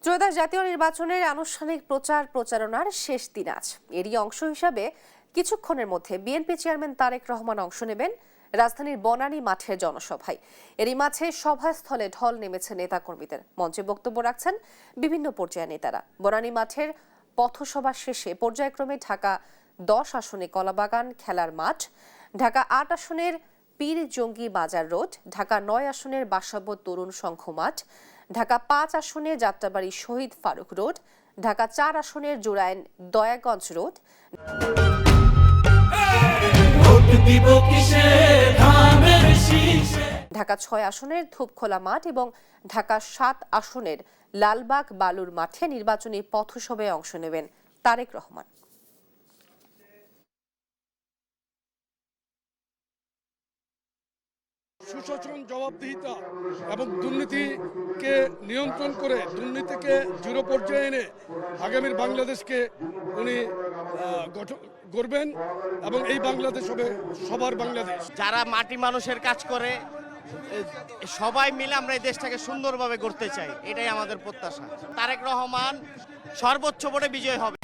ত্রয়োদশ জাতীয় নির্বাচনের আনুষ্ঠানিক প্রচারণার শেষ দিন আজ। এরই অংশ হিসাবে কিছুক্ষণের মধ্যে বিএনপি চেয়ারম্যান তারেক রহমান অংশ নেবেন রাজধানীর বনানী মাঠের জনসভায়। এরই মাঝে সভাস্থলে ঢল নেমেছে নেতাকর্মীদের। মঞ্চে বক্তব্য রাখছেন বিভিন্ন পর্যায়ের নেতারা। বনানী মাঠের পথসভা শেষে পর্যায়ক্রমে ঢাকা 10 আসনে কলাবাগান খেলার মাঠ, ঢাকা 8 আসনের পীর জঙ্গি বাজার রোড, ঢাকা 9 আসনের বাসাবো তরুণ সংঘ মাঠ, ঢাকা 5 আসনের যাত্রাবাড়ি শহীদ ফারুক রোড, ঢাকা 4 আসনের জুরাইন দয়াগঞ্জ রোড, ঢাকা 6 আসনের ধূপখোলা মাঠ এবং ঢাকা 7 আসনের লালবাগ বালুর মাঠে নির্বাচনী পথসভায় অংশ নেবেন তারেক রহমান। সুশাসন, জবাবদিহিতা এবং দুর্নীতিকে নিয়ন্ত্রণ করে দুর্নীতিকে জিরো পর্যায়ে এনে আগামীর বাংলাদেশকে উনি গড়বেন এবং এই বাংলাদেশ হবে সবার বাংলাদেশ। যারা মাটি মানুষের কাজ করে সবাই মিলে আমরা এই দেশটাকে সুন্দরভাবে গড়তে চাই, এটাই আমাদের প্রত্যাশা। তারেক রহমান সর্বোচ্চ ভোটে বিজয় হবে।